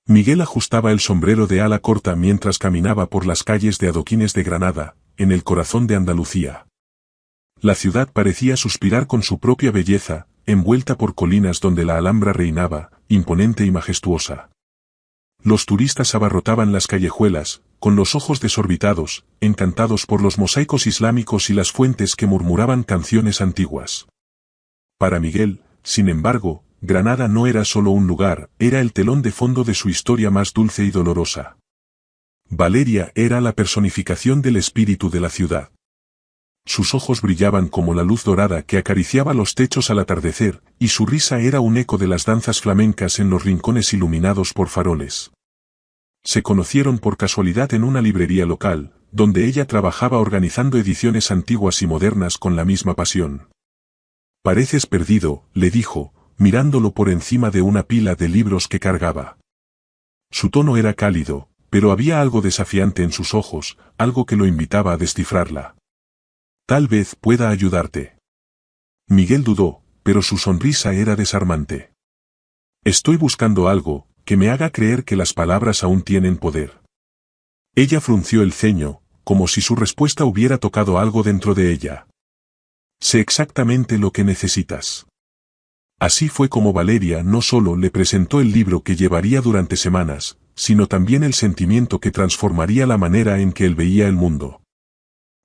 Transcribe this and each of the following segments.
Miguel ajustaba el sombrero de ala corta mientras caminaba por las calles de adoquines de Granada, en el corazón de Andalucía. La ciudad parecía suspirar con su propia belleza, envuelta por colinas donde la Alhambra reinaba, imponente y majestuosa. Los turistas abarrotaban las callejuelas, con los ojos desorbitados, encantados por los mosaicos islámicos y las fuentes que murmuraban canciones antiguas. Para Miguel, sin embargo, Granada no era solo un lugar, era el telón de fondo de su historia más dulce y dolorosa. Valeria era la personificación del espíritu de la ciudad. Sus ojos brillaban como la luz dorada que acariciaba los techos al atardecer, y su risa era un eco de las danzas flamencas en los rincones iluminados por faroles. Se conocieron por casualidad en una librería local, donde ella trabajaba organizando ediciones antiguas y modernas con la misma pasión. «Pareces perdido», le dijo, mirándolo por encima de una pila de libros que cargaba. Su tono era cálido, pero había algo desafiante en sus ojos, algo que lo invitaba a descifrarla. «Tal vez pueda ayudarte». Miguel dudó, pero su sonrisa era desarmante. «Estoy buscando algo que me haga creer que las palabras aún tienen poder». Ella frunció el ceño, como si su respuesta hubiera tocado algo dentro de ella. «Sé exactamente lo que necesitas». Así fue como Valeria no solo le presentó el libro que llevaría durante semanas, sino también el sentimiento que transformaría la manera en que él veía el mundo.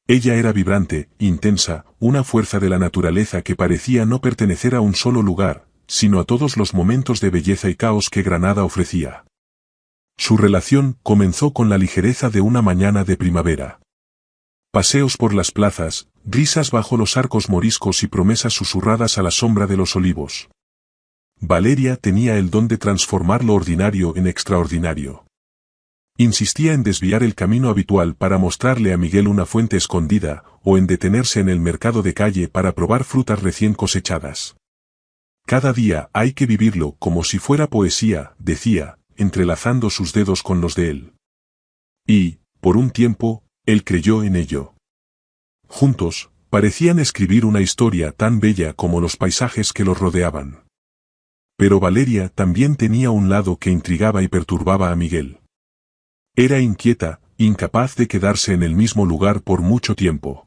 Ella era vibrante, intensa, una fuerza de la naturaleza que parecía no pertenecer a un solo lugar, sino a todos los momentos de belleza y caos que Granada ofrecía. Su relación comenzó con la ligereza de una mañana de primavera. Paseos por las plazas, risas bajo los arcos moriscos y promesas susurradas a la sombra de los olivos. Valeria tenía el don de transformar lo ordinario en extraordinario. Insistía en desviar el camino habitual para mostrarle a Miguel una fuente escondida, o en detenerse en el mercado de calle para probar frutas recién cosechadas. «Cada día hay que vivirlo como si fuera poesía», decía, entrelazando sus dedos con los de él. Y, por un tiempo, él creyó en ello. Juntos, parecían escribir una historia tan bella como los paisajes que los rodeaban. Pero Valeria también tenía un lado que intrigaba y perturbaba a Miguel. Era inquieta, incapaz de quedarse en el mismo lugar por mucho tiempo.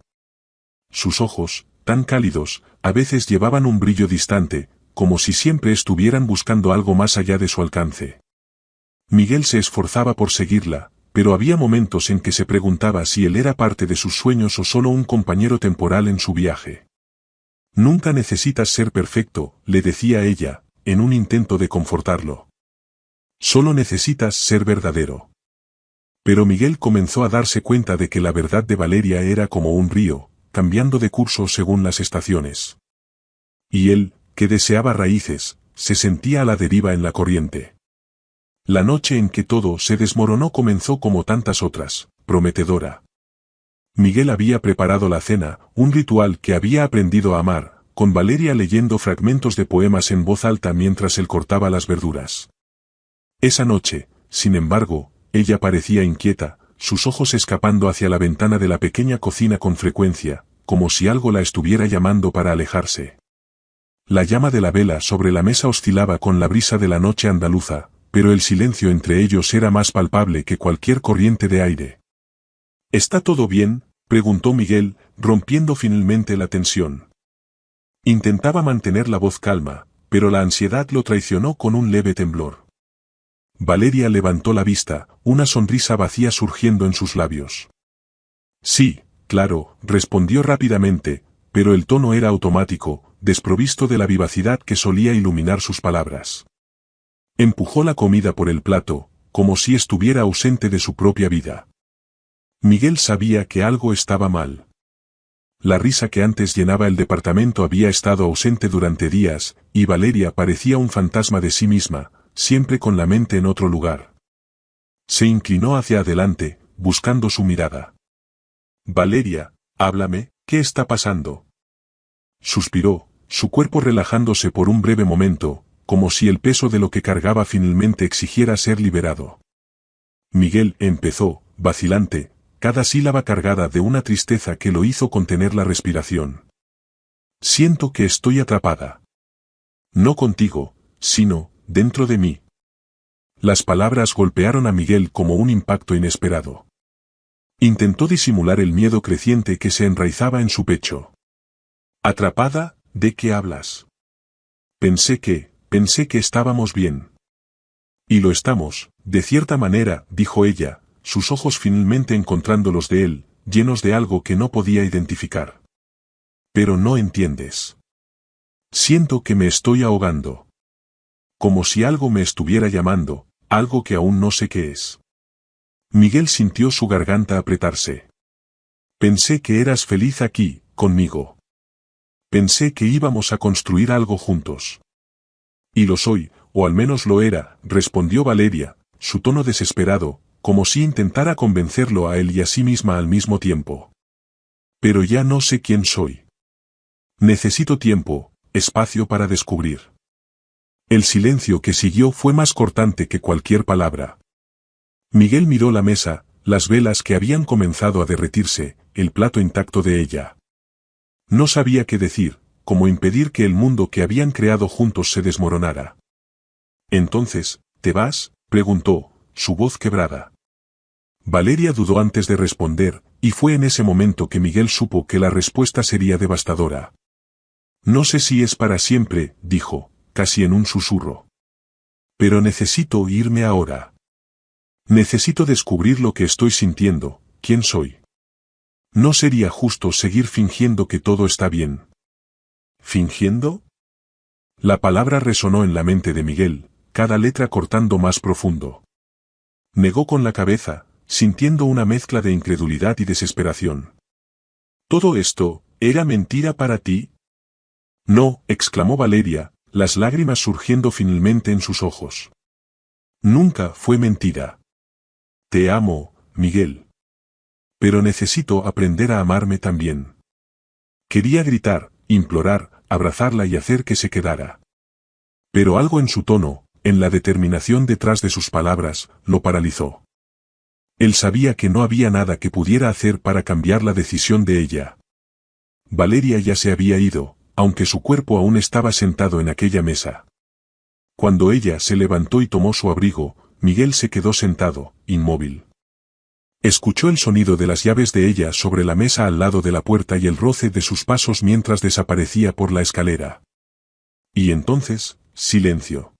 Sus ojos, tan cálidos, a veces llevaban un brillo distante, como si siempre estuvieran buscando algo más allá de su alcance. Miguel se esforzaba por seguirla, pero había momentos en que se preguntaba si él era parte de sus sueños o solo un compañero temporal en su viaje. «Nunca necesitas ser perfecto», le decía ella, en un intento de confortarlo. «Solo necesitas ser verdadero». Pero Miguel comenzó a darse cuenta de que la verdad de Valeria era como un río, cambiando de curso según las estaciones. Y él, que deseaba raíces, se sentía a la deriva en la corriente. La noche en que todo se desmoronó comenzó como tantas otras, prometedora. Miguel había preparado la cena, un ritual que había aprendido a amar, con Valeria leyendo fragmentos de poemas en voz alta mientras él cortaba las verduras. Esa noche, sin embargo, ella parecía inquieta, sus ojos escapando hacia la ventana de la pequeña cocina con frecuencia, como si algo la estuviera llamando para alejarse. La llama de la vela sobre la mesa oscilaba con la brisa de la noche andaluza, pero el silencio entre ellos era más palpable que cualquier corriente de aire. «¿Está todo bien?», preguntó Miguel, rompiendo finalmente la tensión. Intentaba mantener la voz calma, pero la ansiedad lo traicionó con un leve temblor. Valeria levantó la vista, una sonrisa vacía surgiendo en sus labios. «Sí, claro», respondió rápidamente, pero el tono era automático, desprovisto de la vivacidad que solía iluminar sus palabras. Empujó la comida por el plato, como si estuviera ausente de su propia vida. Miguel sabía que algo estaba mal. La risa que antes llenaba el departamento había estado ausente durante días, y Valeria parecía un fantasma de sí misma, siempre con la mente en otro lugar. Se inclinó hacia adelante, buscando su mirada. «Valeria, háblame, ¿qué está pasando?». Suspiró, su cuerpo relajándose por un breve momento, como si el peso de lo que cargaba finalmente exigiera ser liberado. Miguel empezó, vacilante, cada sílaba cargada de una tristeza que lo hizo contener la respiración. «Siento que estoy atrapada. No contigo, sino, dentro de mí». Las palabras golpearon a Miguel como un impacto inesperado. Intentó disimular el miedo creciente que se enraizaba en su pecho. Atrapada, ¿de qué hablas? Pensé que estábamos bien. Y lo estamos, de cierta manera, dijo ella, sus ojos finalmente encontrando los de él, llenos de algo que no podía identificar. Pero no entiendes. Siento que me estoy ahogando. Como si algo me estuviera llamando, algo que aún no sé qué es. Miguel sintió su garganta apretarse. Pensé que eras feliz aquí, conmigo. Pensé que íbamos a construir algo juntos. Y lo soy, o al menos lo era, respondió Valeria, su tono desesperado, como si intentara convencerlo a él y a sí misma al mismo tiempo. Pero ya no sé quién soy. Necesito tiempo, espacio para descubrir. El silencio que siguió fue más cortante que cualquier palabra. Miguel miró la mesa, las velas que habían comenzado a derretirse, el plato intacto de ella. No sabía qué decir, cómo impedir que el mundo que habían creado juntos se desmoronara. Entonces, ¿te vas?, preguntó, su voz quebrada. Valeria dudó antes de responder, y fue en ese momento que Miguel supo que la respuesta sería devastadora. No sé si es para siempre, dijo, casi en un susurro. Pero necesito irme ahora. Necesito descubrir lo que estoy sintiendo, quién soy. No sería justo seguir fingiendo que todo está bien. ¿Fingiendo? La palabra resonó en la mente de Miguel, cada letra cortando más profundo. Negó con la cabeza, sintiendo una mezcla de incredulidad y desesperación. ¿Todo esto era mentira para ti? No, exclamó Valeria, las lágrimas surgiendo finalmente en sus ojos. Nunca fue mentira. Te amo, Miguel. Pero necesito aprender a amarme también. Quería gritar, implorar, abrazarla y hacer que se quedara. Pero algo en su tono, en la determinación detrás de sus palabras, lo paralizó. Él sabía que no había nada que pudiera hacer para cambiar la decisión de ella. Valeria ya se había ido, aunque su cuerpo aún estaba sentado en aquella mesa. Cuando ella se levantó y tomó su abrigo, Miguel se quedó sentado, inmóvil. Escuchó el sonido de las llaves de ella sobre la mesa al lado de la puerta y el roce de sus pasos mientras desaparecía por la escalera. Y entonces, silencio.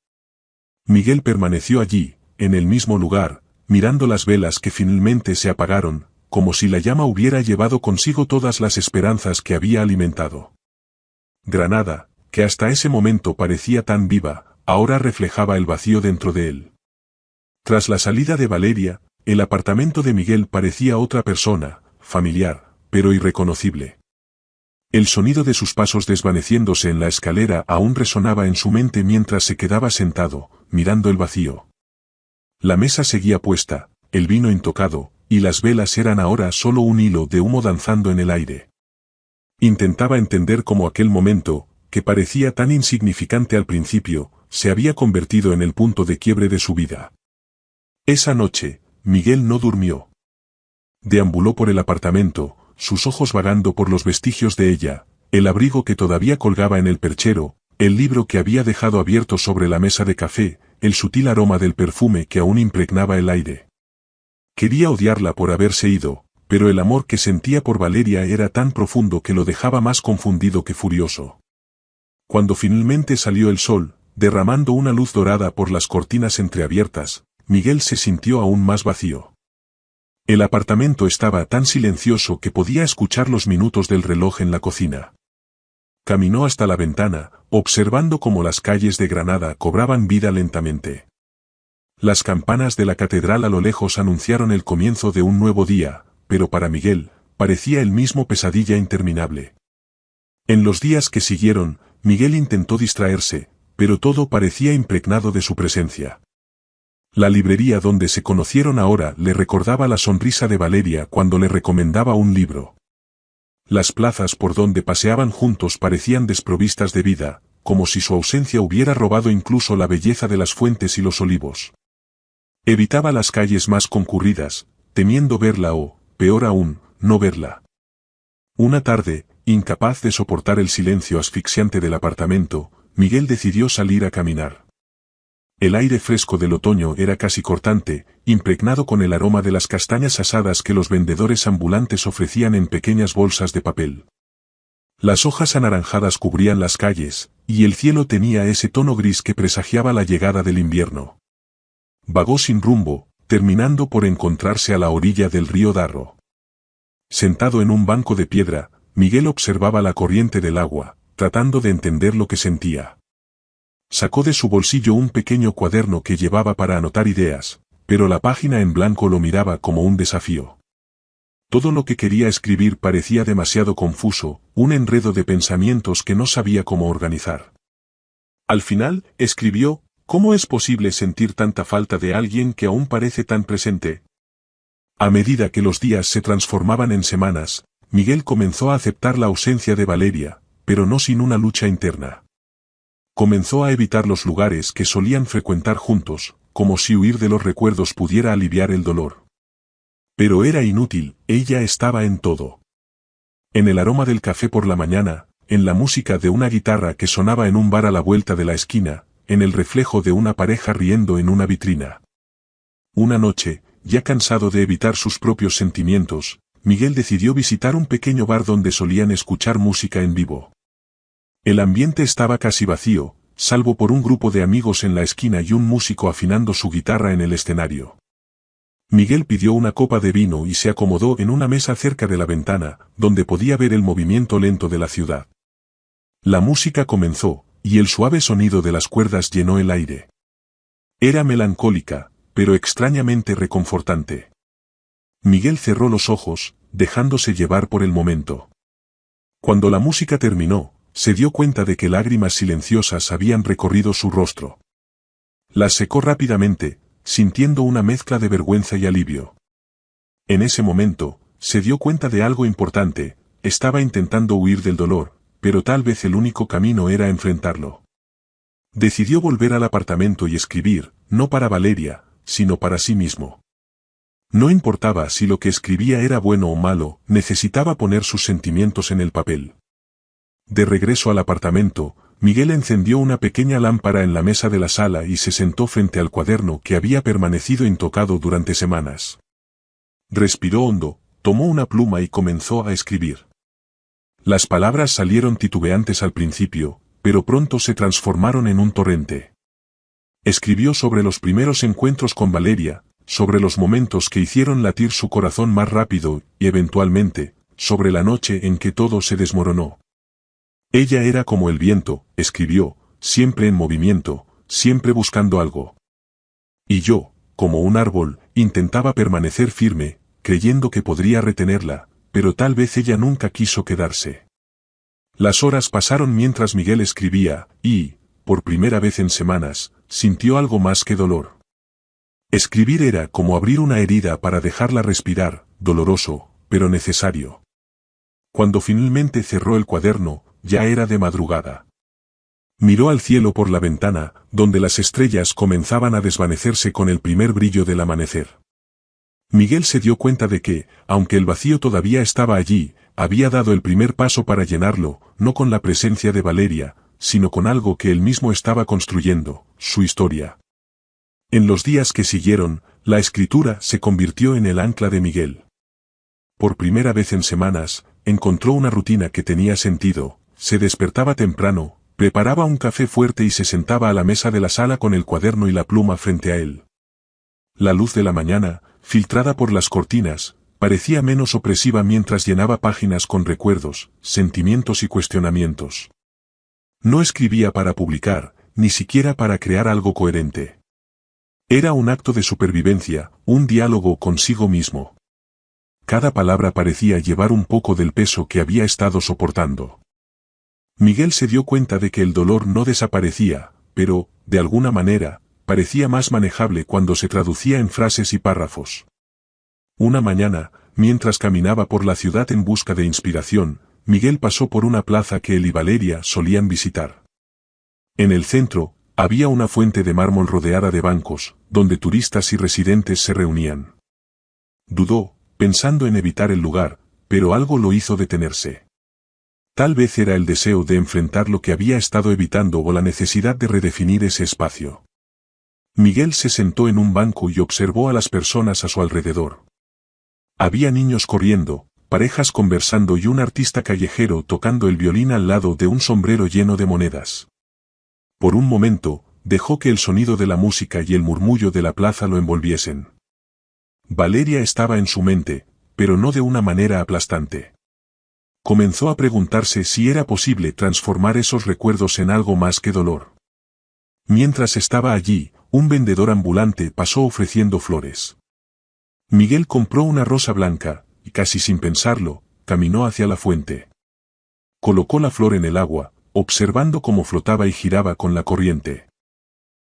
Miguel permaneció allí, en el mismo lugar, mirando las velas que finalmente se apagaron, como si la llama hubiera llevado consigo todas las esperanzas que había alimentado. Granada, que hasta ese momento parecía tan viva, ahora reflejaba el vacío dentro de él. Tras la salida de Valeria, el apartamento de Miguel parecía otra persona, familiar, pero irreconocible. El sonido de sus pasos desvaneciéndose en la escalera aún resonaba en su mente mientras se quedaba sentado, mirando el vacío. La mesa seguía puesta, el vino intocado, y las velas eran ahora solo un hilo de humo danzando en el aire. Intentaba entender cómo aquel momento, que parecía tan insignificante al principio, se había convertido en el punto de quiebre de su vida. Esa noche, Miguel no durmió. Deambuló por el apartamento, sus ojos vagando por los vestigios de ella, el abrigo que todavía colgaba en el perchero, el libro que había dejado abierto sobre la mesa de café, el sutil aroma del perfume que aún impregnaba el aire. Quería odiarla por haberse ido, pero el amor que sentía por Valeria era tan profundo que lo dejaba más confundido que furioso. Cuando finalmente salió el sol, derramando una luz dorada por las cortinas entreabiertas, Miguel se sintió aún más vacío. El apartamento estaba tan silencioso que podía escuchar los minutos del reloj en la cocina. Caminó hasta la ventana, observando cómo las calles de Granada cobraban vida lentamente. Las campanas de la catedral a lo lejos anunciaron el comienzo de un nuevo día, pero para Miguel, parecía el mismo pesadilla interminable. En los días que siguieron, Miguel intentó distraerse, pero todo parecía impregnado de su presencia. La librería donde se conocieron ahora le recordaba la sonrisa de Valeria cuando le recomendaba un libro. Las plazas por donde paseaban juntos parecían desprovistas de vida, como si su ausencia hubiera robado incluso la belleza de las fuentes y los olivos. Evitaba las calles más concurridas, temiendo verla o, peor aún, no verla. Una tarde, incapaz de soportar el silencio asfixiante del apartamento, Miguel decidió salir a caminar. El aire fresco del otoño era casi cortante, impregnado con el aroma de las castañas asadas que los vendedores ambulantes ofrecían en pequeñas bolsas de papel. Las hojas anaranjadas cubrían las calles, y el cielo tenía ese tono gris que presagiaba la llegada del invierno. Vagó sin rumbo, terminando por encontrarse a la orilla del río Darro. Sentado en un banco de piedra, Miguel observaba la corriente del agua, tratando de entender lo que sentía. Sacó de su bolsillo un pequeño cuaderno que llevaba para anotar ideas, pero la página en blanco lo miraba como un desafío. Todo lo que quería escribir parecía demasiado confuso, un enredo de pensamientos que no sabía cómo organizar. Al final, escribió: ¿cómo es posible sentir tanta falta de alguien que aún parece tan presente? A medida que los días se transformaban en semanas, Miguel comenzó a aceptar la ausencia de Valeria, pero no sin una lucha interna. Comenzó a evitar los lugares que solían frecuentar juntos, como si huir de los recuerdos pudiera aliviar el dolor. Pero era inútil, ella estaba en todo. En el aroma del café por la mañana, en la música de una guitarra que sonaba en un bar a la vuelta de la esquina, en el reflejo de una pareja riendo en una vitrina. Una noche, ya cansado de evitar sus propios sentimientos, Miguel decidió visitar un pequeño bar donde solían escuchar música en vivo. El ambiente estaba casi vacío, salvo por un grupo de amigos en la esquina y un músico afinando su guitarra en el escenario. Miguel pidió una copa de vino y se acomodó en una mesa cerca de la ventana, donde podía ver el movimiento lento de la ciudad. La música comenzó, y el suave sonido de las cuerdas llenó el aire. Era melancólica, pero extrañamente reconfortante. Miguel cerró los ojos, dejándose llevar por el momento. Cuando la música terminó, se dio cuenta de que lágrimas silenciosas habían recorrido su rostro. Las secó rápidamente, sintiendo una mezcla de vergüenza y alivio. En ese momento, se dio cuenta de algo importante: estaba intentando huir del dolor, pero tal vez el único camino era enfrentarlo. Decidió volver al apartamento y escribir, no para Valeria, sino para sí mismo. No importaba si lo que escribía era bueno o malo, necesitaba poner sus sentimientos en el papel. De regreso al apartamento, Miguel encendió una pequeña lámpara en la mesa de la sala y se sentó frente al cuaderno que había permanecido intocado durante semanas. Respiró hondo, tomó una pluma y comenzó a escribir. Las palabras salieron titubeantes al principio, pero pronto se transformaron en un torrente. Escribió sobre los primeros encuentros con Valeria, sobre los momentos que hicieron latir su corazón más rápido, y eventualmente, sobre la noche en que todo se desmoronó. Ella era como el viento, escribió, siempre en movimiento, siempre buscando algo. Y yo, como un árbol, intentaba permanecer firme, creyendo que podría retenerla, pero tal vez ella nunca quiso quedarse. Las horas pasaron mientras Miguel escribía, y, por primera vez en semanas, sintió algo más que dolor. Escribir era como abrir una herida para dejarla respirar, doloroso, pero necesario. Cuando finalmente cerró el cuaderno, ya era de madrugada. Miró al cielo por la ventana, donde las estrellas comenzaban a desvanecerse con el primer brillo del amanecer. Miguel se dio cuenta de que, aunque el vacío todavía estaba allí, había dado el primer paso para llenarlo, no con la presencia de Valeria, sino con algo que él mismo estaba construyendo, su historia. En los días que siguieron, la escritura se convirtió en el ancla de Miguel. Por primera vez en semanas, encontró una rutina que tenía sentido: se despertaba temprano, preparaba un café fuerte y se sentaba a la mesa de la sala con el cuaderno y la pluma frente a él. La luz de la mañana, filtrada por las cortinas, parecía menos opresiva mientras llenaba páginas con recuerdos, sentimientos y cuestionamientos. No escribía para publicar, ni siquiera para crear algo coherente. Era un acto de supervivencia, un diálogo consigo mismo. Cada palabra parecía llevar un poco del peso que había estado soportando. Miguel se dio cuenta de que el dolor no desaparecía, pero, de alguna manera, parecía más manejable cuando se traducía en frases y párrafos. Una mañana, mientras caminaba por la ciudad en busca de inspiración, Miguel pasó por una plaza que él y Valeria solían visitar. En el centro, había una fuente de mármol rodeada de bancos, donde turistas y residentes se reunían. Dudó, pensando en evitar el lugar, pero algo lo hizo detenerse. Tal vez era el deseo de enfrentar lo que había estado evitando o la necesidad de redefinir ese espacio. Miguel se sentó en un banco y observó a las personas a su alrededor. Había niños corriendo, parejas conversando y un artista callejero tocando el violín al lado de un sombrero lleno de monedas. Por un momento, dejó que el sonido de la música y el murmullo de la plaza lo envolviesen. Valeria estaba en su mente, pero no de una manera aplastante. Comenzó a preguntarse si era posible transformar esos recuerdos en algo más que dolor. Mientras estaba allí, un vendedor ambulante pasó ofreciendo flores. Miguel compró una rosa blanca, y casi sin pensarlo, caminó hacia la fuente. Colocó la flor en el agua, observando cómo flotaba y giraba con la corriente.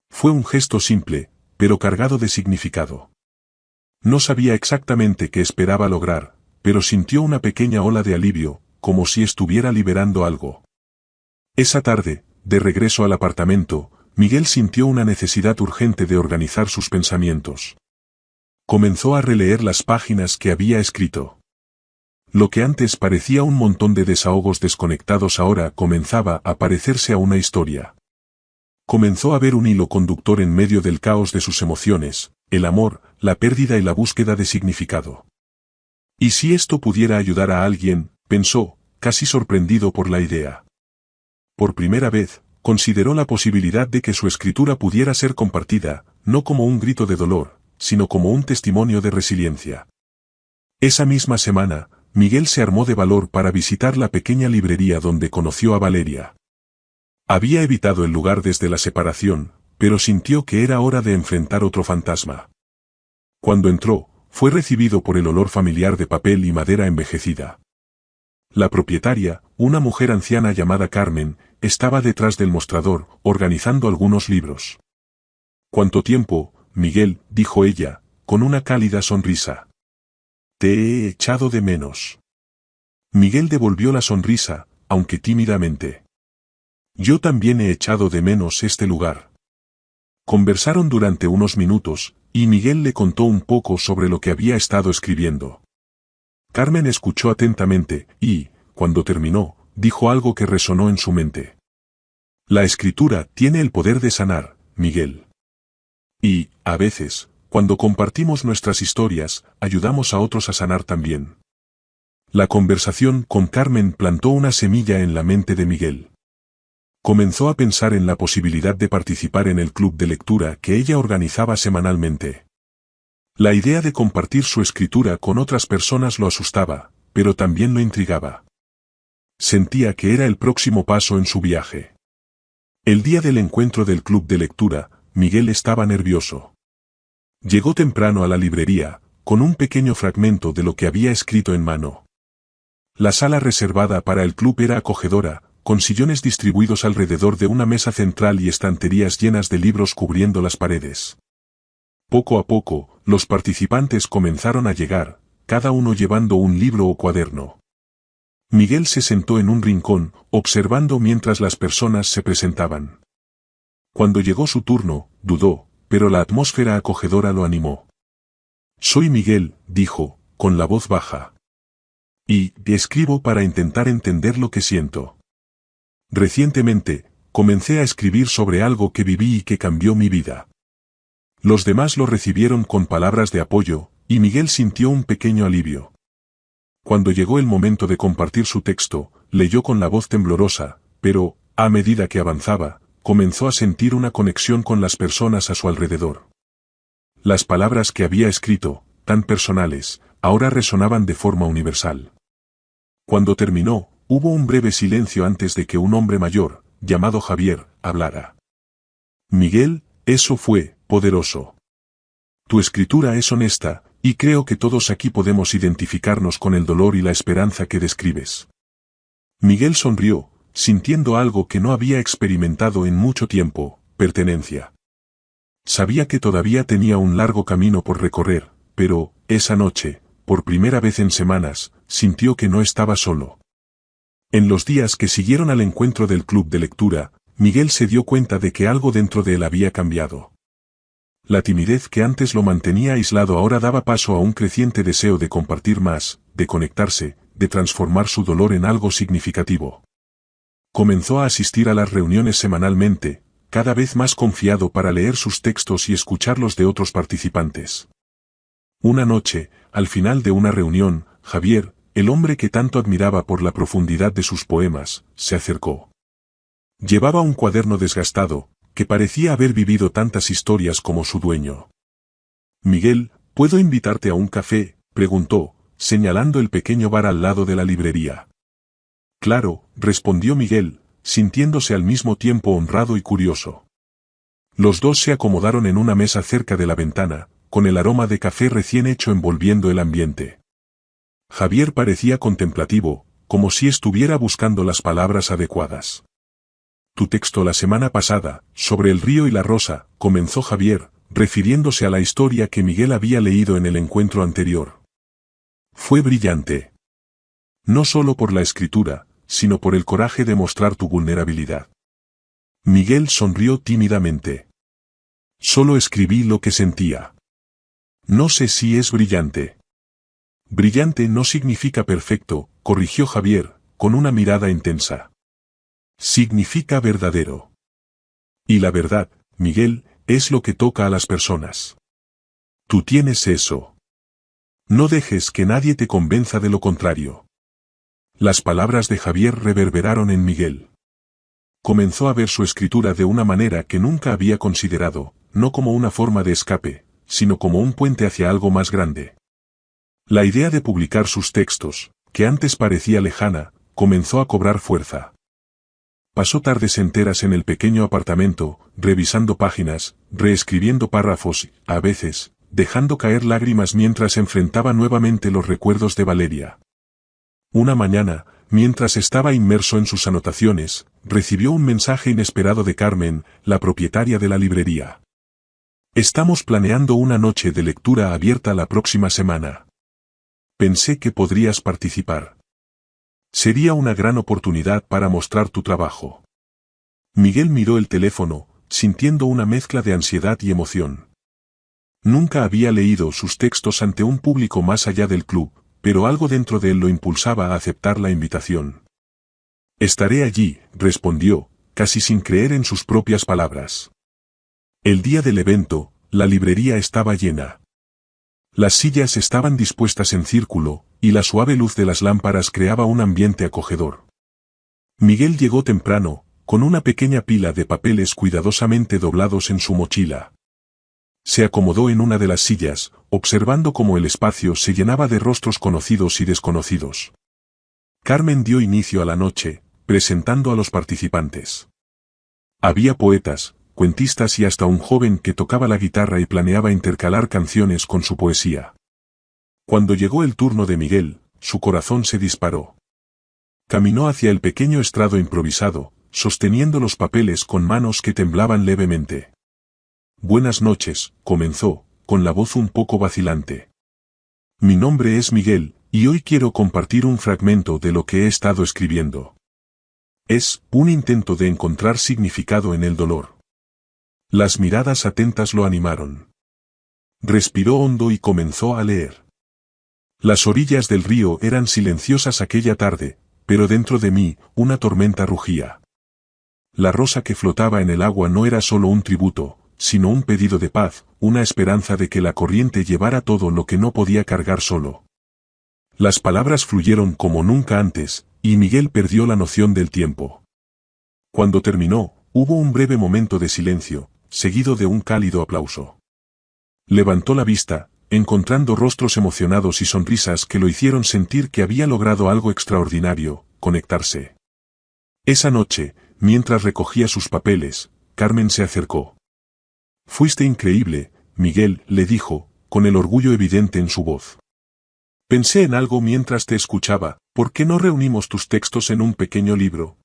Fue un gesto simple, pero cargado de significado. No sabía exactamente qué esperaba lograr, pero sintió una pequeña ola de alivio, como si estuviera liberando algo. Esa tarde, de regreso al apartamento, Miguel sintió una necesidad urgente de organizar sus pensamientos. Comenzó a releer las páginas que había escrito. Lo que antes parecía un montón de desahogos desconectados ahora comenzaba a parecerse a una historia. Comenzó a ver un hilo conductor en medio del caos de sus emociones, el amor, la pérdida y la búsqueda de significado. ¿Y si esto pudiera ayudar a alguien?, pensó, casi sorprendido por la idea. Por primera vez, consideró la posibilidad de que su escritura pudiera ser compartida, no como un grito de dolor, sino como un testimonio de resiliencia. Esa misma semana, Miguel se armó de valor para visitar la pequeña librería donde conoció a Valeria. Había evitado el lugar desde la separación, pero sintió que era hora de enfrentar otro fantasma. Cuando entró, fue recibido por el olor familiar de papel y madera envejecida. La propietaria, una mujer anciana llamada Carmen, estaba detrás del mostrador, organizando algunos libros. «¿Cuánto tiempo, Miguel?», dijo ella, con una cálida sonrisa. «Te he echado de menos». Miguel devolvió la sonrisa, aunque tímidamente. «Yo también he echado de menos este lugar». Conversaron durante unos minutos, y Miguel le contó un poco sobre lo que había estado escribiendo. Carmen escuchó atentamente, y, cuando terminó, dijo algo que resonó en su mente. «La escritura tiene el poder de sanar, Miguel. Y, a veces, cuando compartimos nuestras historias, ayudamos a otros a sanar también». La conversación con Carmen plantó una semilla en la mente de Miguel. Comenzó a pensar en la posibilidad de participar en el club de lectura que ella organizaba semanalmente. La idea de compartir su escritura con otras personas lo asustaba, pero también lo intrigaba. Sentía que era el próximo paso en su viaje. El día del encuentro del club de lectura, Miguel estaba nervioso. Llegó temprano a la librería, con un pequeño fragmento de lo que había escrito en mano. La sala reservada para el club era acogedora, con sillones distribuidos alrededor de una mesa central y estanterías llenas de libros cubriendo las paredes. Poco a poco, los participantes comenzaron a llegar, cada uno llevando un libro o cuaderno. Miguel se sentó en un rincón, observando mientras las personas se presentaban. Cuando llegó su turno, dudó, pero la atmósfera acogedora lo animó. «Soy Miguel», dijo, con la voz baja. «Y escribo para intentar entender lo que siento. Recientemente, comencé a escribir sobre algo que viví y que cambió mi vida». Los demás lo recibieron con palabras de apoyo, y Miguel sintió un pequeño alivio. Cuando llegó el momento de compartir su texto, leyó con la voz temblorosa, pero, a medida que avanzaba, comenzó a sentir una conexión con las personas a su alrededor. Las palabras que había escrito, tan personales, ahora resonaban de forma universal. Cuando terminó, hubo un breve silencio antes de que un hombre mayor, llamado Javier, hablara. «Miguel, eso fue poderoso. Tu escritura es honesta, y creo que todos aquí podemos identificarnos con el dolor y la esperanza que describes». Miguel sonrió, sintiendo algo que no había experimentado en mucho tiempo: pertenencia. Sabía que todavía tenía un largo camino por recorrer, pero, esa noche, por primera vez en semanas, sintió que no estaba solo. En los días que siguieron al encuentro del club de lectura, Miguel se dio cuenta de que algo dentro de él había cambiado. La timidez que antes lo mantenía aislado ahora daba paso a un creciente deseo de compartir más, de conectarse, de transformar su dolor en algo significativo. Comenzó a asistir a las reuniones semanalmente, cada vez más confiado para leer sus textos y escucharlos de otros participantes. Una noche, al final de una reunión, Javier, el hombre que tanto admiraba por la profundidad de sus poemas, se acercó. Llevaba un cuaderno desgastado, que parecía haber vivido tantas historias como su dueño. «Miguel, ¿puedo invitarte a un café?», preguntó, señalando el pequeño bar al lado de la librería. «Claro», respondió Miguel, sintiéndose al mismo tiempo honrado y curioso. Los dos se acomodaron en una mesa cerca de la ventana, con el aroma de café recién hecho envolviendo el ambiente. Javier parecía contemplativo, como si estuviera buscando las palabras adecuadas. «Tu texto la semana pasada, sobre el río y la rosa», comenzó Javier, refiriéndose a la historia que Miguel había leído en el encuentro anterior. «Fue brillante. No solo por la escritura, sino por el coraje de mostrar tu vulnerabilidad». Miguel sonrió tímidamente. «Solo escribí lo que sentía. No sé si es brillante». «Brillante no significa perfecto», corrigió Javier, con una mirada intensa. «Significa verdadero. Y la verdad, Miguel, es lo que toca a las personas. Tú tienes eso. No dejes que nadie te convenza de lo contrario». Las palabras de Javier reverberaron en Miguel. Comenzó a ver su escritura de una manera que nunca había considerado, no como una forma de escape, sino como un puente hacia algo más grande. La idea de publicar sus textos, que antes parecía lejana, comenzó a cobrar fuerza. Pasó tardes enteras en el pequeño apartamento, revisando páginas, reescribiendo párrafos, a veces, dejando caer lágrimas mientras enfrentaba nuevamente los recuerdos de Valeria. Una mañana, mientras estaba inmerso en sus anotaciones, recibió un mensaje inesperado de Carmen, la propietaria de la librería. «Estamos planeando una noche de lectura abierta la próxima semana. Pensé que podrías participar. Sería una gran oportunidad para mostrar tu trabajo». Miguel miró el teléfono, sintiendo una mezcla de ansiedad y emoción. Nunca había leído sus textos ante un público más allá del club, pero algo dentro de él lo impulsaba a aceptar la invitación. «Estaré allí», respondió, casi sin creer en sus propias palabras. El día del evento, la librería estaba llena. Las sillas estaban dispuestas en círculo, y la suave luz de las lámparas creaba un ambiente acogedor. Miguel llegó temprano, con una pequeña pila de papeles cuidadosamente doblados en su mochila. Se acomodó en una de las sillas, observando cómo el espacio se llenaba de rostros conocidos y desconocidos. Carmen dio inicio a la noche, presentando a los participantes. Había poetas, cuentistas y hasta un joven que tocaba la guitarra y planeaba intercalar canciones con su poesía. Cuando llegó el turno de Miguel, su corazón se disparó. Caminó hacia el pequeño estrado improvisado, sosteniendo los papeles con manos que temblaban levemente. «Buenas noches», comenzó, con la voz un poco vacilante. «Mi nombre es Miguel, y hoy quiero compartir un fragmento de lo que he estado escribiendo. Es un intento de encontrar significado en el dolor». Las miradas atentas lo animaron. Respiró hondo y comenzó a leer. «Las orillas del río eran silenciosas aquella tarde, pero dentro de mí, una tormenta rugía. La rosa que flotaba en el agua no era solo un tributo, sino un pedido de paz, una esperanza de que la corriente llevara todo lo que no podía cargar solo». Las palabras fluyeron como nunca antes, y Miguel perdió la noción del tiempo. Cuando terminó, hubo un breve momento de silencio, seguido de un cálido aplauso. Levantó la vista, encontrando rostros emocionados y sonrisas que lo hicieron sentir que había logrado algo extraordinario, conectarse. Esa noche, mientras recogía sus papeles, Carmen se acercó. «Fuiste increíble, Miguel», le dijo, con el orgullo evidente en su voz. «Pensé en algo mientras te escuchaba, ¿por qué no reunimos tus textos en un pequeño libro?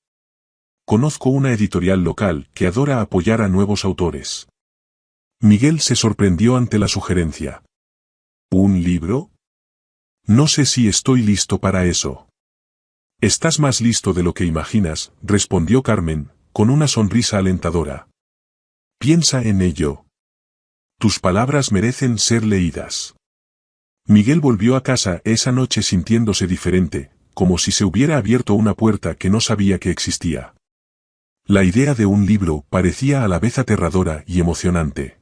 Conozco una editorial local que adora apoyar a nuevos autores». Miguel se sorprendió ante la sugerencia. «¿Un libro? No sé si estoy listo para eso». «Estás más listo de lo que imaginas», respondió Carmen, con una sonrisa alentadora. «Piensa en ello. Tus palabras merecen ser leídas». Miguel volvió a casa esa noche sintiéndose diferente, como si se hubiera abierto una puerta que no sabía que existía. La idea de un libro parecía a la vez aterradora y emocionante.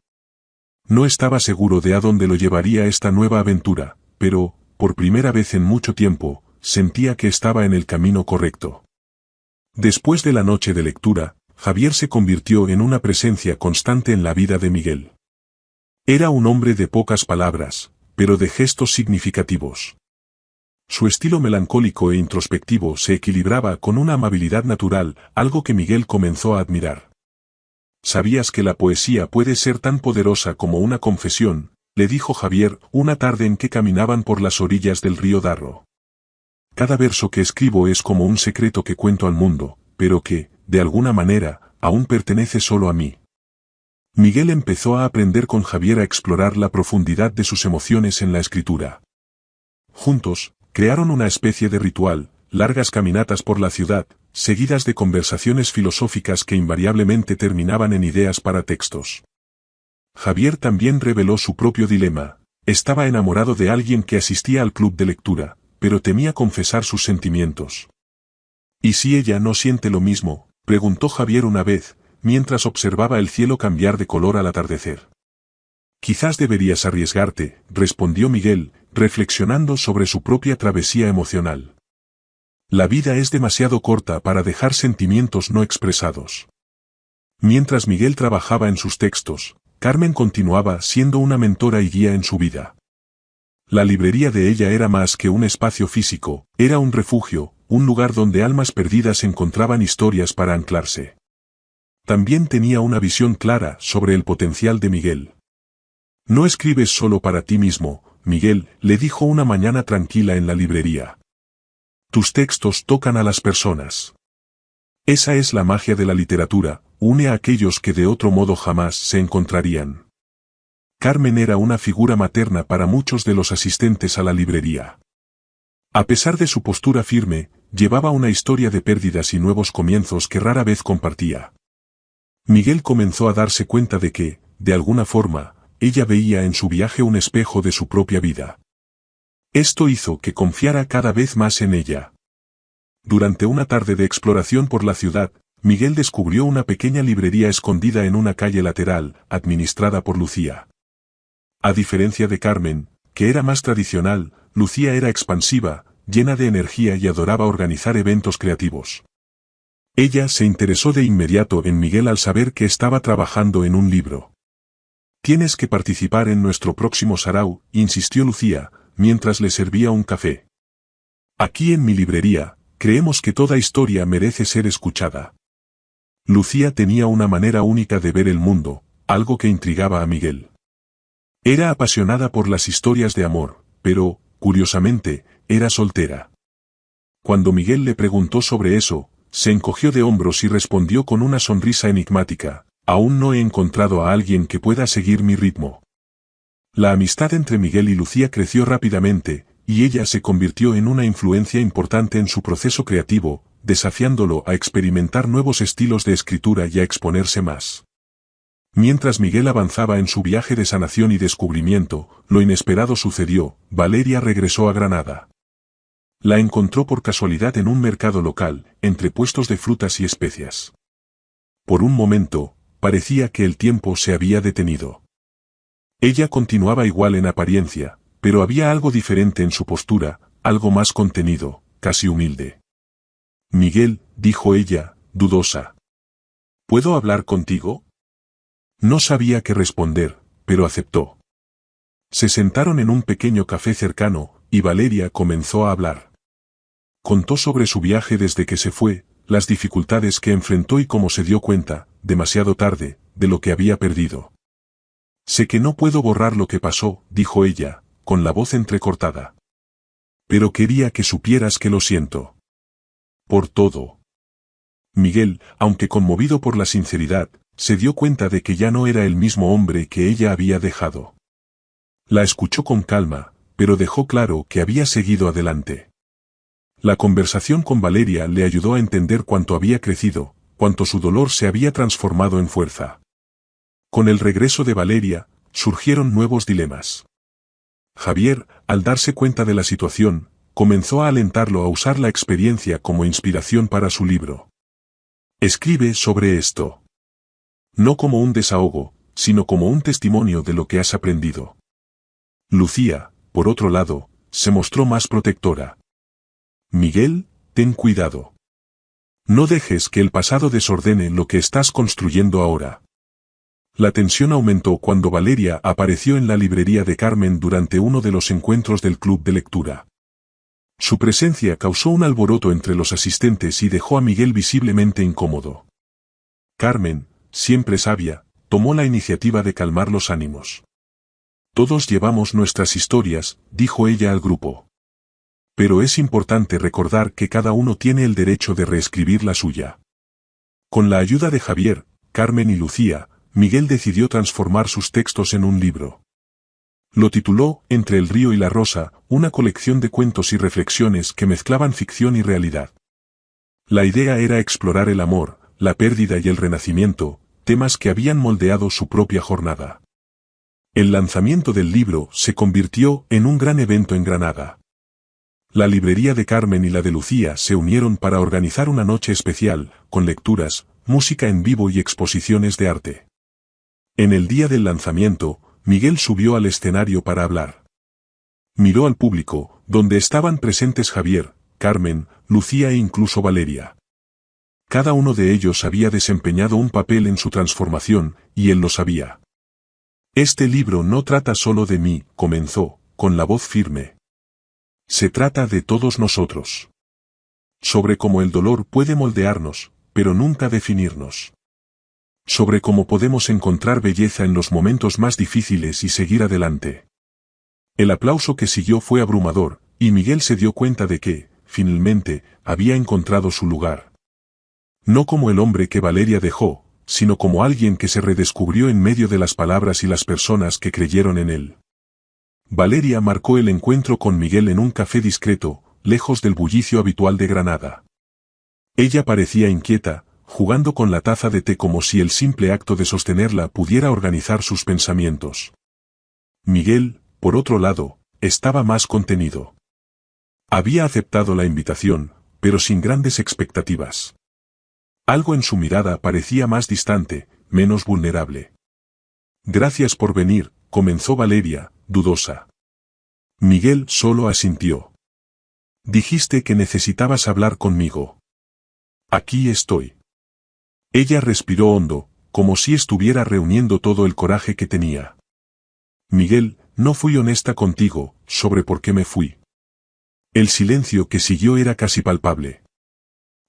No estaba seguro de a dónde lo llevaría esta nueva aventura, pero, por primera vez en mucho tiempo, sentía que estaba en el camino correcto. Después de la noche de lectura, Javier se convirtió en una presencia constante en la vida de Miguel. Era un hombre de pocas palabras, pero de gestos significativos. Su estilo melancólico e introspectivo se equilibraba con una amabilidad natural, algo que Miguel comenzó a admirar. «¿Sabías que la poesía puede ser tan poderosa como una confesión?», le dijo Javier una tarde en que caminaban por las orillas del río Darro. «Cada verso que escribo es como un secreto que cuento al mundo, pero que, de alguna manera, aún pertenece solo a mí». Miguel empezó a aprender con Javier a explorar la profundidad de sus emociones en la escritura. Juntos, crearon una especie de ritual, largas caminatas por la ciudad, seguidas de conversaciones filosóficas que invariablemente terminaban en ideas para textos. Javier también reveló su propio dilema. Estaba enamorado de alguien que asistía al club de lectura, pero temía confesar sus sentimientos. «¿Y si ella no siente lo mismo?», preguntó Javier una vez, mientras observaba el cielo cambiar de color al atardecer. «Quizás deberías arriesgarte», respondió Miguel, reflexionando sobre su propia travesía emocional. «La vida es demasiado corta para dejar sentimientos no expresados». Mientras Miguel trabajaba en sus textos, Carmen continuaba siendo una mentora y guía en su vida. La librería de ella era más que un espacio físico, era un refugio, un lugar donde almas perdidas encontraban historias para anclarse. También tenía una visión clara sobre el potencial de Miguel. «No escribes solo para ti mismo, Miguel», le dijo una mañana tranquila en la librería. «Tus textos tocan a las personas. Esa es la magia de la literatura, une a aquellos que de otro modo jamás se encontrarían». Carmen era una figura materna para muchos de los asistentes a la librería. A pesar de su postura firme, llevaba una historia de pérdidas y nuevos comienzos que rara vez compartía. Miguel comenzó a darse cuenta de que, de alguna forma, ella veía en su viaje un espejo de su propia vida. Esto hizo que confiara cada vez más en ella. Durante una tarde de exploración por la ciudad, Miguel descubrió una pequeña librería escondida en una calle lateral, administrada por Lucía. A diferencia de Carmen, que era más tradicional, Lucía era expansiva, llena de energía y adoraba organizar eventos creativos. Ella se interesó de inmediato en Miguel al saber que estaba trabajando en un libro. «Tienes que participar en nuestro próximo sarao», insistió Lucía, mientras le servía un café. «Aquí en mi librería, creemos que toda historia merece ser escuchada». Lucía tenía una manera única de ver el mundo, algo que intrigaba a Miguel. Era apasionada por las historias de amor, pero, curiosamente, era soltera. Cuando Miguel le preguntó sobre eso, se encogió de hombros y respondió con una sonrisa enigmática: «Aún no he encontrado a alguien que pueda seguir mi ritmo». La amistad entre Miguel y Lucía creció rápidamente, y ella se convirtió en una influencia importante en su proceso creativo, desafiándolo a experimentar nuevos estilos de escritura y a exponerse más. Mientras Miguel avanzaba en su viaje de sanación y descubrimiento, lo inesperado sucedió: Valeria regresó a Granada. La encontró por casualidad en un mercado local, entre puestos de frutas y especias. Por un momento, parecía que el tiempo se había detenido. Ella continuaba igual en apariencia, pero había algo diferente en su postura, algo más contenido, casi humilde. «Miguel», dijo ella, dudosa. «¿Puedo hablar contigo?». No sabía qué responder, pero aceptó. Se sentaron en un pequeño café cercano, y Valeria comenzó a hablar. Contó sobre su viaje desde que se fue, las dificultades que enfrentó y cómo se dio cuenta, demasiado tarde, de lo que había perdido. «Sé que no puedo borrar lo que pasó», dijo ella, con la voz entrecortada. «Pero quería que supieras que lo siento. Por todo». Miguel, aunque conmovido por la sinceridad, se dio cuenta de que ya no era el mismo hombre que ella había dejado. La escuchó con calma, pero dejó claro que había seguido adelante. La conversación con Valeria le ayudó a entender cuánto había crecido, cuánto su dolor se había transformado en fuerza. Con el regreso de Valeria, surgieron nuevos dilemas. Javier, al darse cuenta de la situación, comenzó a alentarlo a usar la experiencia como inspiración para su libro. Escribe sobre esto. No como un desahogo, sino como un testimonio de lo que has aprendido. Lucía, por otro lado, se mostró más protectora. Miguel, ten cuidado. No dejes que el pasado desordene lo que estás construyendo ahora. La tensión aumentó cuando Valeria apareció en la librería de Carmen durante uno de los encuentros del club de lectura. Su presencia causó un alboroto entre los asistentes y dejó a Miguel visiblemente incómodo. Carmen, siempre sabia, tomó la iniciativa de calmar los ánimos. Todos llevamos nuestras historias, dijo ella al grupo. Pero es importante recordar que cada uno tiene el derecho de reescribir la suya. Con la ayuda de Javier, Carmen y Lucía, Miguel decidió transformar sus textos en un libro. Lo tituló Entre el río y la rosa, una colección de cuentos y reflexiones que mezclaban ficción y realidad. La idea era explorar el amor, la pérdida y el renacimiento, temas que habían moldeado su propia jornada. El lanzamiento del libro se convirtió en un gran evento en Granada. La librería de Carmen y la de Lucía se unieron para organizar una noche especial, con lecturas, música en vivo y exposiciones de arte. En el día del lanzamiento, Miguel subió al escenario para hablar. Miró al público, donde estaban presentes Javier, Carmen, Lucía e incluso Valeria. Cada uno de ellos había desempeñado un papel en su transformación, y él lo sabía. Este libro no trata solo de mí, comenzó, con la voz firme. Se trata de todos nosotros. Sobre cómo el dolor puede moldearnos, pero nunca definirnos. Sobre cómo podemos encontrar belleza en los momentos más difíciles y seguir adelante. El aplauso que siguió fue abrumador, y Miguel se dio cuenta de que, finalmente, había encontrado su lugar. No como el hombre que Valeria dejó, sino como alguien que se redescubrió en medio de las palabras y las personas que creyeron en él. Valeria marcó el encuentro con Miguel en un café discreto, lejos del bullicio habitual de Granada. Ella parecía inquieta, jugando con la taza de té como si el simple acto de sostenerla pudiera organizar sus pensamientos. Miguel, por otro lado, estaba más contenido. Había aceptado la invitación, pero sin grandes expectativas. Algo en su mirada parecía más distante, menos vulnerable. Gracias por venir, comenzó Valeria, dudosa. Miguel solo asintió. Dijiste que necesitabas hablar conmigo. Aquí estoy. Ella respiró hondo, como si estuviera reuniendo todo el coraje que tenía. Miguel, no fui honesta contigo, sobre por qué me fui. El silencio que siguió era casi palpable.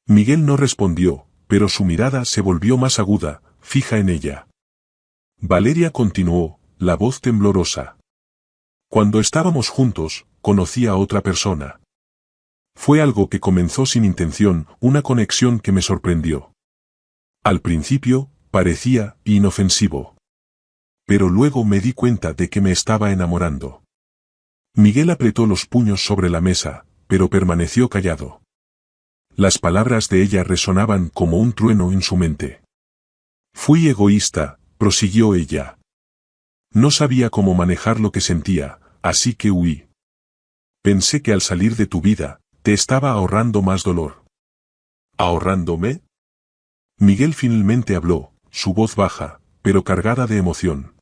Miguel no respondió, pero su mirada se volvió más aguda, fija en ella. Valeria continuó, la voz temblorosa. Cuando estábamos juntos, conocí a otra persona. Fue algo que comenzó sin intención, una conexión que me sorprendió. Al principio, parecía inofensivo. Pero luego me di cuenta de que me estaba enamorando. Miguel apretó los puños sobre la mesa, pero permaneció callado. Las palabras de ella resonaban como un trueno en su mente. Fui egoísta, prosiguió ella. No sabía cómo manejar lo que sentía, así que huí. Pensé que al salir de tu vida, te estaba ahorrando más dolor. ¿Ahorrándome? Miguel finalmente habló, su voz baja, pero cargada de emoción.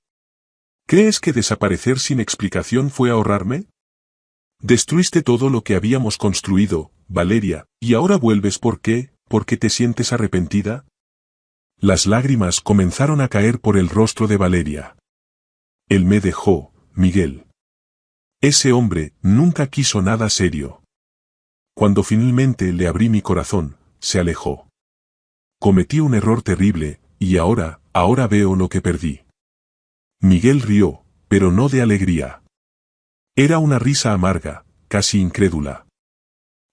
¿Crees que desaparecer sin explicación fue ahorrarme? Destruiste todo lo que habíamos construido, Valeria, y ahora vuelves ¿por qué? ¿Porque te sientes arrepentida? Las lágrimas comenzaron a caer por el rostro de Valeria. Él me dejó, Miguel. Ese hombre nunca quiso nada serio. Cuando finalmente le abrí mi corazón, se alejó. Cometí un error terrible, y ahora veo lo que perdí. Miguel rió, pero no de alegría. Era una risa amarga, casi incrédula.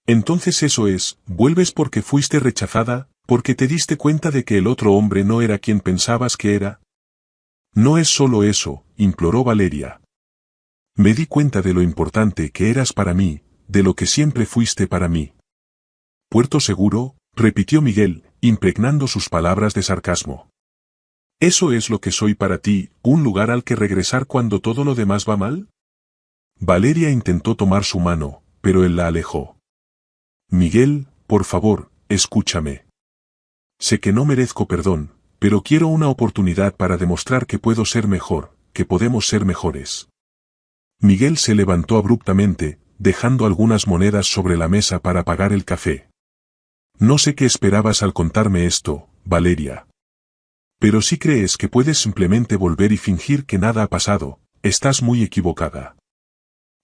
Entonces eso es, vuelves porque fuiste rechazada, porque te diste cuenta de que el otro hombre no era quien pensabas que era. No es solo eso, imploró Valeria. Me di cuenta de lo importante que eras para mí, de lo que siempre fuiste para mí. Puerto Seguro, repitió Miguel, impregnando sus palabras de sarcasmo. ¿Eso es lo que soy para ti, un lugar al que regresar cuando todo lo demás va mal? Valeria intentó tomar su mano, pero él la alejó. Miguel, por favor, escúchame. Sé que no merezco perdón, pero quiero una oportunidad para demostrar que puedo ser mejor, que podemos ser mejores. Miguel se levantó abruptamente, dejando algunas monedas sobre la mesa para pagar el café. No sé qué esperabas al contarme esto, Valeria. Pero si crees que puedes simplemente volver y fingir que nada ha pasado, estás muy equivocada.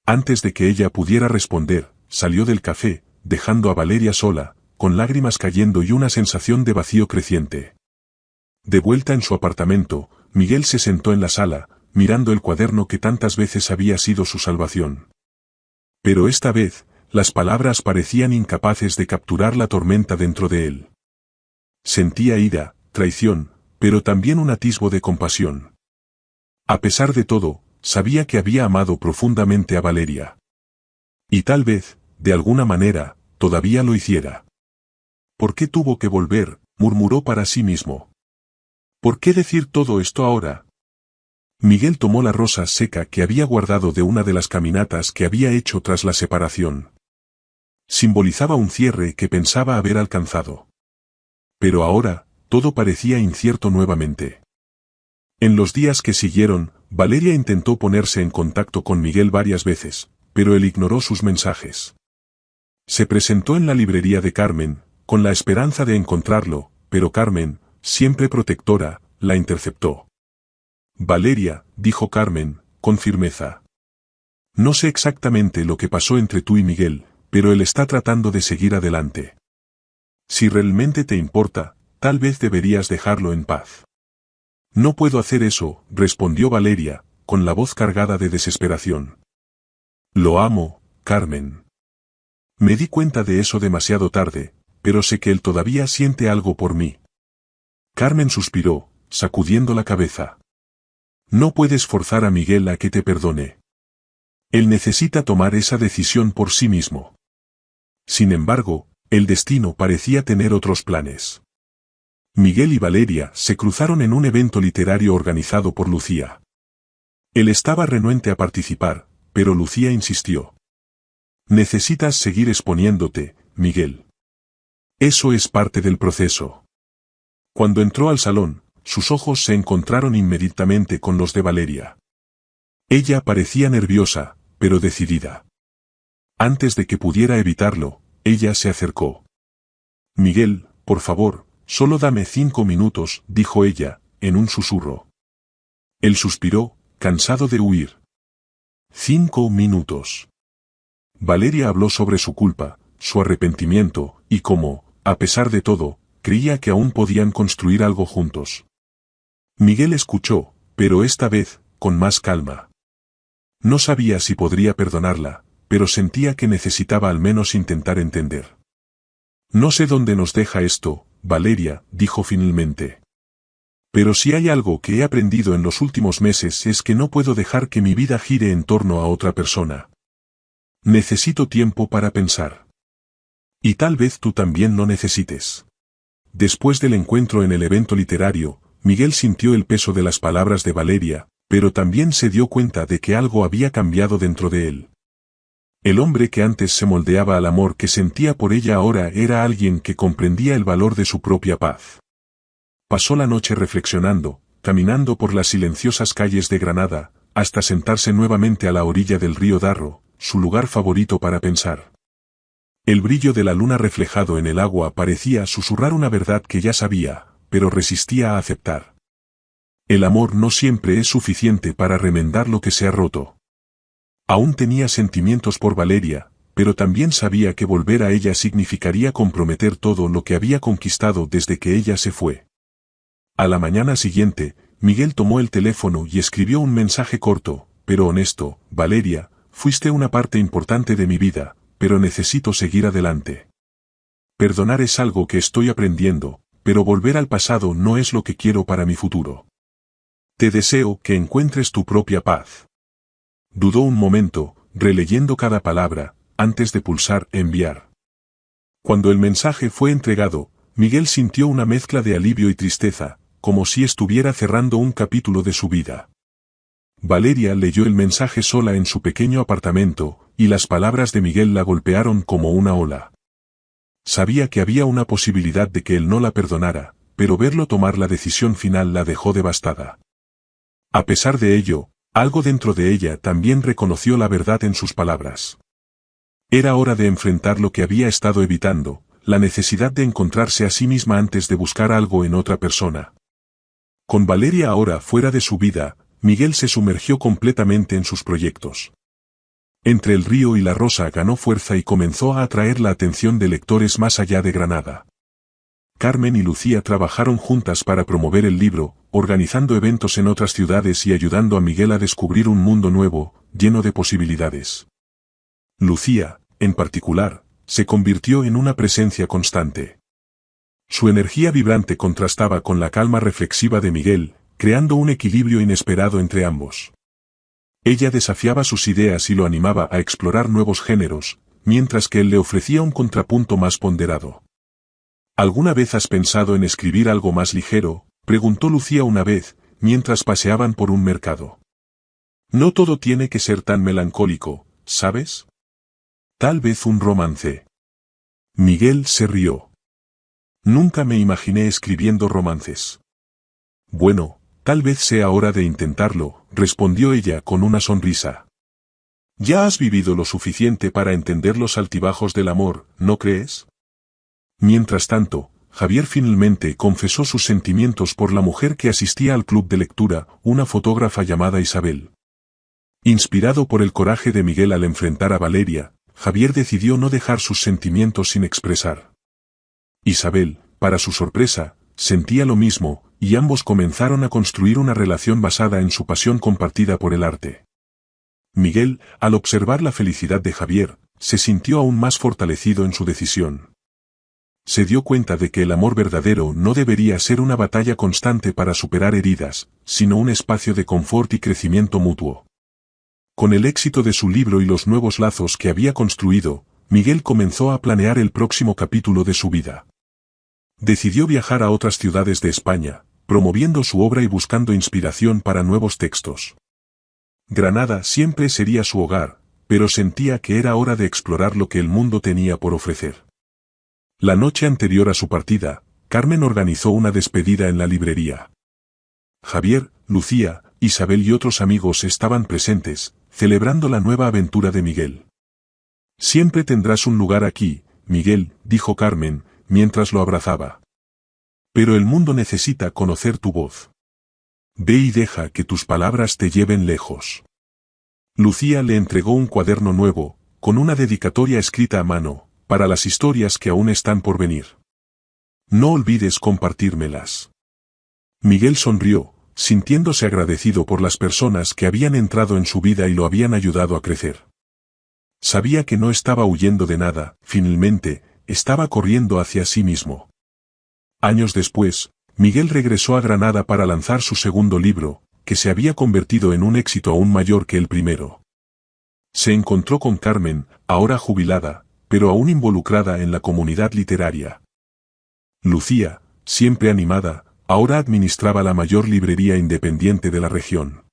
Antes de que ella pudiera responder, salió del café, dejando a Valeria sola, con lágrimas cayendo y una sensación de vacío creciente. De vuelta en su apartamento, Miguel se sentó en la sala, mirando el cuaderno que tantas veces había sido su salvación. Pero esta vez, las palabras parecían incapaces de capturar la tormenta dentro de él. Sentía ira, traición, pero también un atisbo de compasión. A pesar de todo, sabía que había amado profundamente a Valeria. Y tal vez, de alguna manera, todavía lo hiciera. ¿Por qué tuvo que volver?, murmuró para sí mismo. ¿Por qué decir todo esto ahora? Miguel tomó la rosa seca que había guardado de una de las caminatas que había hecho tras la separación. Simbolizaba un cierre que pensaba haber alcanzado. Pero ahora, todo parecía incierto nuevamente. En los días que siguieron, Valeria intentó ponerse en contacto con Miguel varias veces, pero él ignoró sus mensajes. Se presentó en la librería de Carmen, con la esperanza de encontrarlo, pero Carmen, siempre protectora, la interceptó. Valeria, dijo Carmen, con firmeza. No sé exactamente lo que pasó entre tú y Miguel, pero él está tratando de seguir adelante. Si realmente te importa, tal vez deberías dejarlo en paz. No puedo hacer eso, respondió Valeria, con la voz cargada de desesperación. Lo amo, Carmen. Me di cuenta de eso demasiado tarde, pero sé que él todavía siente algo por mí. Carmen suspiró, sacudiendo la cabeza. No puedes forzar a Miguel a que te perdone. Él necesita tomar esa decisión por sí mismo. Sin embargo, el destino parecía tener otros planes. Miguel y Valeria se cruzaron en un evento literario organizado por Lucía. Él estaba renuente a participar, pero Lucía insistió. Necesitas seguir exponiéndote, Miguel. Eso es parte del proceso. Cuando entró al salón, sus ojos se encontraron inmediatamente con los de Valeria. Ella parecía nerviosa, pero decidida. Antes de que pudiera evitarlo, ella se acercó. Miguel, por favor, solo dame 5 minutos, dijo ella, en un susurro. Él suspiró, cansado de huir. 5 minutos. Valeria habló sobre su culpa, su arrepentimiento, y cómo, a pesar de todo, creía que aún podían construir algo juntos. Miguel escuchó, pero esta vez, con más calma. No sabía si podría perdonarla, pero sentía que necesitaba al menos intentar entender. No sé dónde nos deja esto, Valeria, dijo finalmente. Pero si hay algo que he aprendido en los últimos meses es que no puedo dejar que mi vida gire en torno a otra persona. Necesito tiempo para pensar. Y tal vez tú también lo necesites. Después del encuentro en el evento literario, Miguel sintió el peso de las palabras de Valeria, pero también se dio cuenta de que algo había cambiado dentro de él. El hombre que antes se moldeaba al amor que sentía por ella ahora era alguien que comprendía el valor de su propia paz. Pasó la noche reflexionando, caminando por las silenciosas calles de Granada, hasta sentarse nuevamente a la orilla del río Darro, su lugar favorito para pensar. El brillo de la luna reflejado en el agua parecía susurrar una verdad que ya sabía, pero resistía a aceptar. El amor no siempre es suficiente para remendar lo que se ha roto. Aún tenía sentimientos por Valeria, pero también sabía que volver a ella significaría comprometer todo lo que había conquistado desde que ella se fue. A la mañana siguiente, Miguel tomó el teléfono y escribió un mensaje corto, pero honesto: Valeria, fuiste una parte importante de mi vida, pero necesito seguir adelante. Perdonar es algo que estoy aprendiendo, pero volver al pasado no es lo que quiero para mi futuro. Te deseo que encuentres tu propia paz. Dudó un momento, releyendo cada palabra, antes de pulsar enviar. Cuando el mensaje fue entregado, Miguel sintió una mezcla de alivio y tristeza, como si estuviera cerrando un capítulo de su vida. Valeria leyó el mensaje sola en su pequeño apartamento, y las palabras de Miguel la golpearon como una ola. Sabía que había una posibilidad de que él no la perdonara, pero verlo tomar la decisión final la dejó devastada. A pesar de ello, algo dentro de ella también reconoció la verdad en sus palabras. Era hora de enfrentar lo que había estado evitando, la necesidad de encontrarse a sí misma antes de buscar algo en otra persona. Con Valeria ahora fuera de su vida, Miguel se sumergió completamente en sus proyectos. Entre el río y la rosa ganó fuerza y comenzó a atraer la atención de lectores más allá de Granada. Carmen y Lucía trabajaron juntas para promover el libro, organizando eventos en otras ciudades y ayudando a Miguel a descubrir un mundo nuevo, lleno de posibilidades. Lucía, en particular, se convirtió en una presencia constante. Su energía vibrante contrastaba con la calma reflexiva de Miguel, creando un equilibrio inesperado entre ambos. Ella desafiaba sus ideas y lo animaba a explorar nuevos géneros, mientras que él le ofrecía un contrapunto más ponderado. ¿Alguna vez has pensado en escribir algo más ligero?, preguntó Lucía una vez, mientras paseaban por un mercado. No todo tiene que ser tan melancólico, ¿sabes? Tal vez un romance. Miguel se rió. Nunca me imaginé escribiendo romances. Bueno, tal vez sea hora de intentarlo, respondió ella con una sonrisa. Ya has vivido lo suficiente para entender los altibajos del amor, ¿no crees? Mientras tanto, Javier finalmente confesó sus sentimientos por la mujer que asistía al club de lectura, una fotógrafa llamada Isabel. Inspirado por el coraje de Miguel al enfrentar a Valeria, Javier decidió no dejar sus sentimientos sin expresar. Isabel, para su sorpresa, sentía lo mismo, y ambos comenzaron a construir una relación basada en su pasión compartida por el arte. Miguel, al observar la felicidad de Javier, se sintió aún más fortalecido en su decisión. Se dio cuenta de que el amor verdadero no debería ser una batalla constante para superar heridas, sino un espacio de confort y crecimiento mutuo. Con el éxito de su libro y los nuevos lazos que había construido, Miguel comenzó a planear el próximo capítulo de su vida. Decidió viajar a otras ciudades de España, promoviendo su obra y buscando inspiración para nuevos textos. Granada siempre sería su hogar, pero sentía que era hora de explorar lo que el mundo tenía por ofrecer. La noche anterior a su partida, Carmen organizó una despedida en la librería. Javier, Lucía, Isabel y otros amigos estaban presentes, celebrando la nueva aventura de Miguel. Siempre tendrás un lugar aquí, Miguel, dijo Carmen, mientras lo abrazaba. Pero el mundo necesita conocer tu voz. Ve y deja que tus palabras te lleven lejos. Lucía le entregó un cuaderno nuevo, con una dedicatoria escrita a mano, para las historias que aún están por venir. No olvides compartírmelas. Miguel sonrió, sintiéndose agradecido por las personas que habían entrado en su vida y lo habían ayudado a crecer. Sabía que no estaba huyendo de nada, finalmente, estaba corriendo hacia sí mismo. Años después, Miguel regresó a Granada para lanzar su segundo libro, que se había convertido en un éxito aún mayor que el primero. Se encontró con Carmen, ahora jubilada, pero aún involucrada en la comunidad literaria. Lucía, siempre animada, ahora administraba la mayor librería independiente de la región.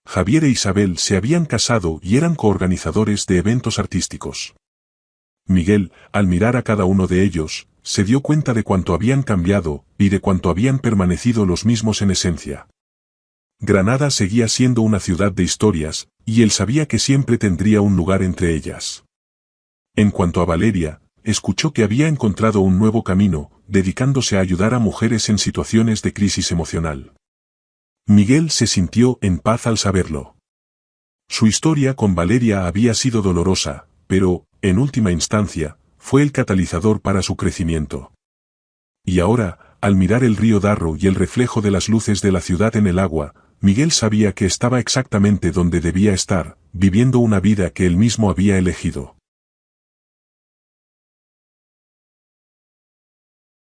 Javier e Isabel se habían casado y eran coorganizadores de eventos artísticos. Miguel, al mirar a cada uno de ellos, se dio cuenta de cuánto habían cambiado, y de cuánto habían permanecido los mismos en esencia. Granada seguía siendo una ciudad de historias, y él sabía que siempre tendría un lugar entre ellas. En cuanto a Valeria, escuchó que había encontrado un nuevo camino, dedicándose a ayudar a mujeres en situaciones de crisis emocional. Miguel se sintió en paz al saberlo. Su historia con Valeria había sido dolorosa, pero, en última instancia, fue el catalizador para su crecimiento. Y ahora, al mirar el río Darro y el reflejo de las luces de la ciudad en el agua, Miguel sabía que estaba exactamente donde debía estar, viviendo una vida que él mismo había elegido.